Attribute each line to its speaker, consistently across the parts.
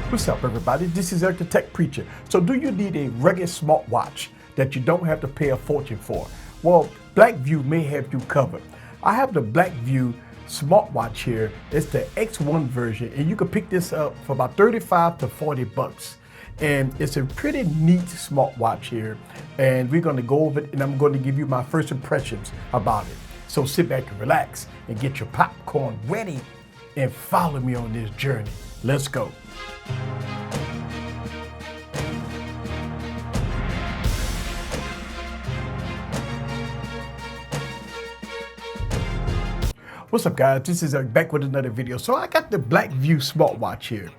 Speaker 1: What's up, everybody? This is Eric the Tech Preacher. So do you need a rugged smartwatch that you don't have to pay a fortune for? Well, Blackview may have you covered. I have the Blackview smartwatch here. It's the X1 version, and you can pick this up for about 35 to 40 bucks. And it's a pretty neat smartwatch here. And we're going to go over it, and I'm going to give you my first impressions about it. So sit back and relax and get your popcorn ready and follow me on this journey. Let's go. What's up, guys? This is Eric back with another video. So I got the Blackview smartwatch here,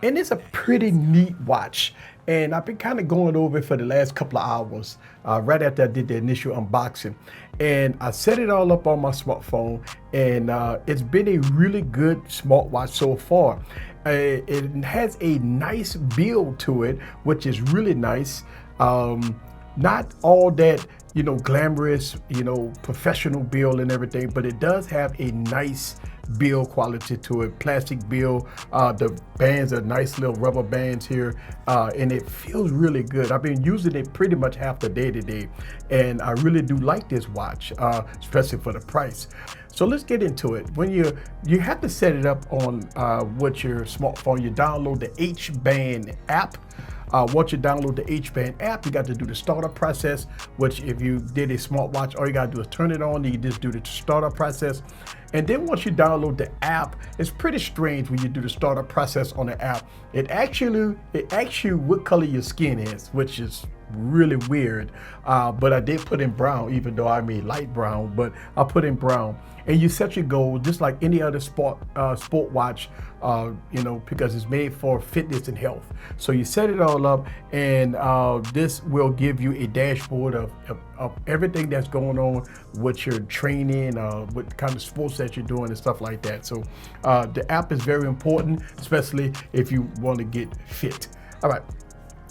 Speaker 1: and it's a pretty neat watch. And I've been kind of going over it for the last couple of hours, right after I did the initial unboxing. And I set it all up on my smartphone, and it's been a really good smartwatch so far. It has a nice build to it, which is really nice. Not all that, glamorous, professional build and everything, but it does have a nice build quality to it. Plastic build, the bands are nice little rubber bands here, and it feels really good. I've been using it pretty much half the day today, and I really do like this watch, especially for the price. So let's get into it. When you have to set it up on with your smartphone, you download the H-Band app. Once you download the H-Band app, you got to do the startup process, which if you did a smartwatch, all you got to do is turn it on, and you just do the startup process. And then once you download the app, it's pretty strange when you do the startup process on the app. It asks you what color your skin is, which is really weird. But I did put in brown, even though I made light brown, but I put in brown. And you set your goals just like any other sport watch, because it's made for fitness and health. So you set it all up, and this will give you a dashboard of everything that's going on with your training, what kind of sports that you're doing and stuff like that. So the app is very important, especially if you want to get fit. All right.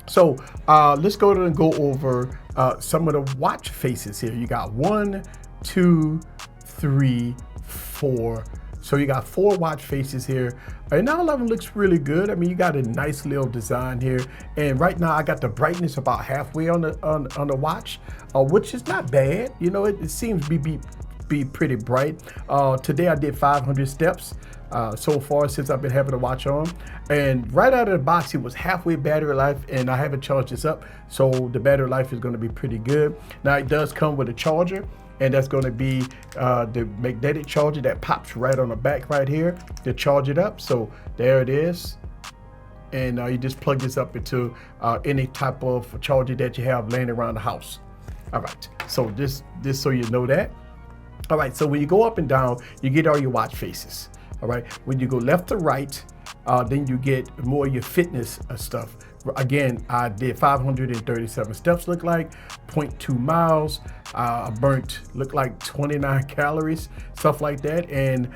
Speaker 1: So let's go and go over some of the watch faces here. You got 1, 2, 3, 4. So you got 4 watch faces here, and all of them looks really good. I mean, you got a nice little design here, and right now I got the brightness about halfway on the watch, which is not bad. It seems to be pretty bright. Today I did 500 steps so far since I've been having the watch on, and right out of the box it was halfway battery life, and I haven't charged this up, so the battery life is going to be pretty good. Now it does come with a charger, and that's going to be the magnetic charger that pops right on the back right here to charge it up. So there it is, and you just plug this up into any type of charger that you have laying around the house. All right, so this so you know that. All right, so when you go up and down, you get all your watch faces. All right, when you go left to right, then you get more of your fitness stuff. Again, I did 537 steps, look like 0.2 miles. I burnt, look like 29 calories, stuff like that. And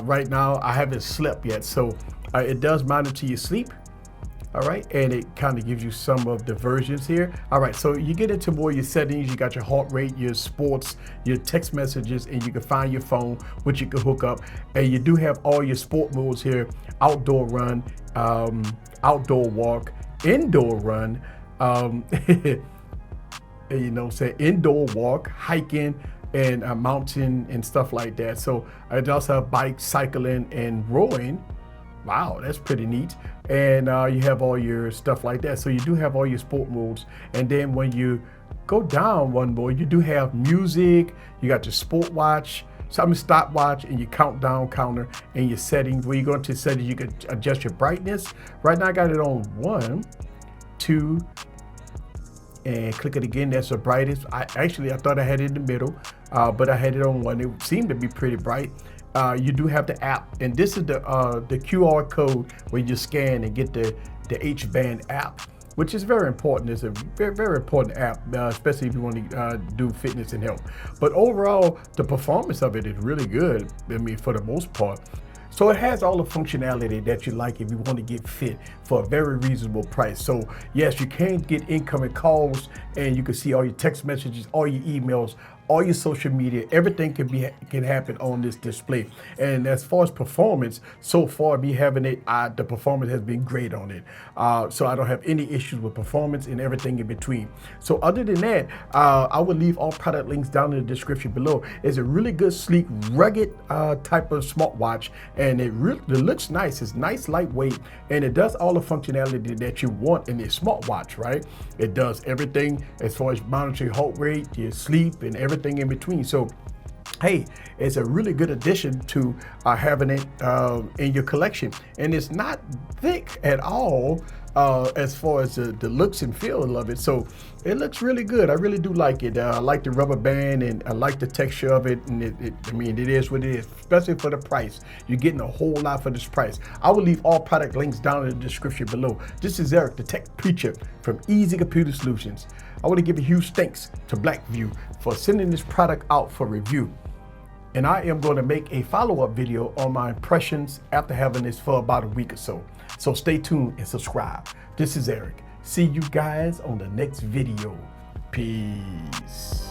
Speaker 1: right now I haven't slept yet. So it does monitor your sleep. All right, and it kind of gives you some of the versions here. All right, so you get into more of your settings. You got your heart rate, your sports, your text messages, and you can find your phone, which you can hook up. And you do have all your sport modes here: outdoor run, outdoor walk, indoor run, indoor walk, hiking, and mountain and stuff like that. So I also have bike, cycling, and rowing. Wow, that's pretty neat. And you have all your stuff like that. So you do have all your sport modes. And then when you go down one more, you do have music, you got your sport watch, stopwatch, and your countdown counter, and your settings. When you go into settings, you can adjust your brightness. Right now I got it on 1, 2, and click it again. That's the brightest. I thought I had it in the middle, but I had it on 1. It seemed to be pretty bright. You do have the app, and this is the QR code where you scan and get the H-Band app, which is very important. It's a very, very important app, especially if you want to do fitness and health. But overall, the performance of it is really good, for the most part. So it has all the functionality that you like if you want to get fit for a very reasonable price. So yes, you can get incoming calls, and you can see all your text messages, all your emails, all your social media, everything can happen on this display. And as far as performance, so far me having it, the performance has been great on it. So I don't have any issues with performance and everything in between. So other than that, I will leave all product links down in the description below. It's a really good, sleek, rugged type of smartwatch, and it looks nice. It's nice, lightweight, and it does all the functionality that you want in a smartwatch, right? It does everything as far as monitoring heart rate, your sleep, and everything in between. So hey, it's a really good addition to having it in your collection. And it's not thick at all as far as the looks and feel of it. So it looks really good. I really do like it. I like the rubber band, and I like the texture of it. And I mean, it is what it is, especially for the price. You're getting a whole lot for this price. I will leave all product links down in the description below. This is Eric, the tech preacher from Easy Computer Solutions. I want to give a huge thanks to Blackview for sending this product out for review. And I am going to make a follow-up video on my impressions after having this for about a week or so. So stay tuned and subscribe. This is Eric. See you guys on the next video. Peace.